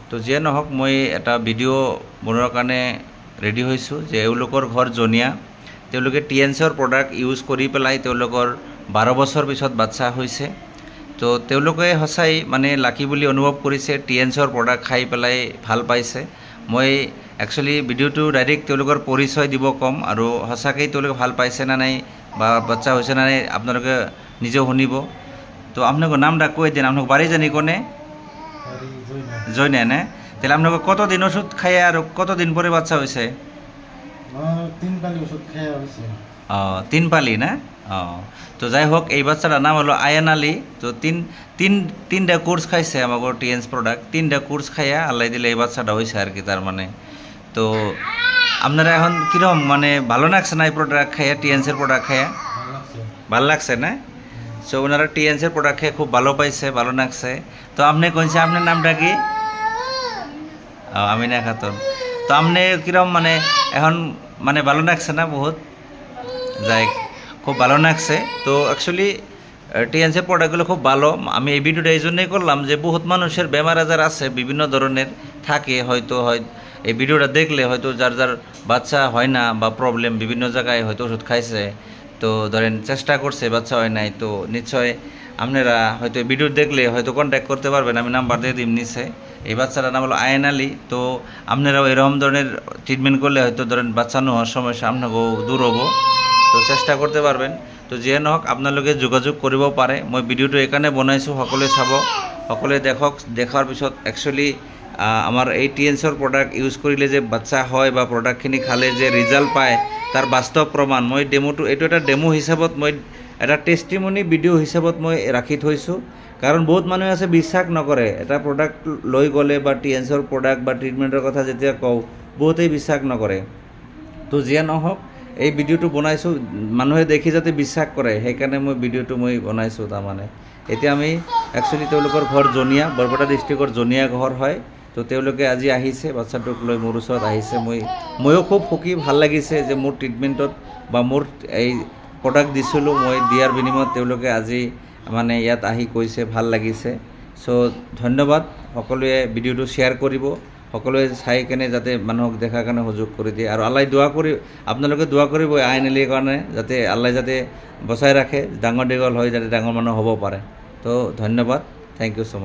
তো যিয়ে নহওক মই এটা ভিডিঅ' বনোৱাৰ কাৰণে ৰেডি হৈছোঁ যে এওঁলোকৰ ঘৰ জনীয়া তেওঁলোকে TNCৰ প্ৰডাক্ট ইউজ কৰি পেলাই তেওঁলোকৰ 12 বছৰ পিছত বাচ্চা হৈছে তো তেওঁলোকে সঁচাই মানে লাকি বুলি অনুভৱ কৰিছে TNCৰ প্ৰডাক্ট খাই পেলাই ভাল পাইছে মই একচুৱেলি ভিডিঅ'টো ডাইৰেক্ট তেওঁলোকৰ পৰিচয় দিব কম আৰু সঁচাকৈ তেওঁলোকে ভাল পাইছে না নাই বা বাচ্চা হৈছে না নাই আপোনালোকে নিজে শুনিব তো আপোনালোকৰ নাম কৈ দিন আপোনালোক বাড়ি জানি কোনে জয়না না তাহলে আপনাকে কতদিন ওষুধ খাইয়া আর কতদিন পরে বাচ্চা হয়েছে 3 পালি ওষুধ খাইয়া হয়েছে 3 পালি না তো যাই হোক এই বাচ্চাটার নাম হলো আয়ান আলী তো তিনটা কোর্স খাইছে আমাকে TNC প্রোডাক্ট 3টা কোর্স খাইয়া আল্লাহ দিলে এই বাচ্চাটা হয়েছে আর কি তার মানে তো আপনারা এখন কিরকম মানে ভালো লাগছে না এই প্রোডাক্ট খাইয়া TNCর প্রোডাক্ট খাইয়া ভালো লাগছে না সো ওনারা TNCর প্রোডাক্ট খেয়ে খুব ভালো পাইছে ভালো লাগছে তো আপনি কোনছে আপনার নামটা কি আমিনা খাতুন তো আপনি কিরকম মানে এখন মানে ভালো লাগছে না বহুত যাই খুব ভালো লাগছে তো অ্যাকচুয়ালি TNCর প্রোডাক্টগুলো খুব ভালো আমি এই ভিডিওটা এই জন্যই করলাম যে বহুত মানুষের বেমার আজার আছে বিভিন্ন ধরনের থাকে হয়তো এই ভিডিওটা দেখলে হয়তো যার যার বাচ্চা হয় না বা প্রবলেম বিভিন্ন জায়গায় হয়তো ওষুধ খাইছে তো ধরেন চেষ্টা করছে বাচ্চা হয় নাই তো নিশ্চয় আপনারা হয়তো ভিডিও দেখলে হয়তো কন্ট্যাক্ট করতে পারবেন আমি নাম্বার দিয়ে দিম নিচে এই বাচ্চাটার নাম হলো আয়ান আলী তো আপনারাও এরকম ধরনের ট্রিটমেন্ট করলে হয়তো ধরেন বাচ্চানো হওয়ার সমস্যা আপনাকেও দূর হবো তো চেষ্টা করতে পারবেন তো যে নহওক আপোনালোকে যোগাযোগ কৰিব পাৰে মই ভিডিওটো এখানে বনাইছোঁ সকলোৱে চাব সকলোৱে দেখাৰ পিছত একচুৱেলি আমাৰ এই TNCৰ প্ৰডাক্ট ইউজ কৰিলে যে বাচ্চা হয় বা প্ৰডাক্টখিনি খালে যে ৰিজাল্ট পায় তাৰ বাস্তৱ প্ৰমাণ মই ডেমোটো এইটো এটা ডেমো হিচাপত মই এটা টেষ্টিমনি ভিডিঅ' হিচাপত মই ৰাখি থৈছোঁ কাৰণ বহুত মানুহে আছে বিশ্বাস নকৰে এটা প্ৰডাক্ট লৈ গ'লে বা TNCৰ প্ৰডাক্ট বা ট্ৰিটমেণ্টৰ কথা যেতিয়া কওঁ বহুতেই বিশ্বাস নকৰে তো যিয়ে নহওক এই ভিডিওটো বনাইছোঁ মানুহে দেখি যাতে বিশ্বাস কৰে সেইকাৰণে মই ভিডিওটো মই বনাইছোঁ তাৰমানে এতিয়া আমি একচুৱেলি তেওঁলোকৰ ঘৰ জনীয়া বৰপেটা ডিষ্ট্ৰিক্টৰ জনীয়া ঘৰ হয় তো তেওঁলোকে আজি আহিছে বাচ্চাটোক লৈ মোৰ ওচৰত আহিছে ময়ো খুব সুখী ভাল লাগিছে যে মোৰ ট্ৰিটমেণ্টত বা মোৰ এই প্ৰডাক্ট দিছিলোঁ মই দিয়াৰ বিনিময়ত তেওঁলোকে আজি মানে ইয়াত আহি কৈছে ভাল লাগিছে সো ধন্যবাদ সকলোৱে ভিডিওটো শ্বেয়াৰ কৰিব সকলোৱে চাই কেনে যাতে মানুহক দেখাৰ কাৰণে সুযোগ কৰি দিয়ে আৰু আল্লাহ দোৱা কৰি আপোনালোকে দোৱা কৰিব আয়ান আলীৰ কাৰণে যাতে আল্লাহ যাতে বচাই ৰাখে ডাঙৰ দীঘল হয় যাতে ডাঙৰ মানুহ হ'ব পাৰে তো ধন্যবাদ থ্যাংক ইউ সো মাচ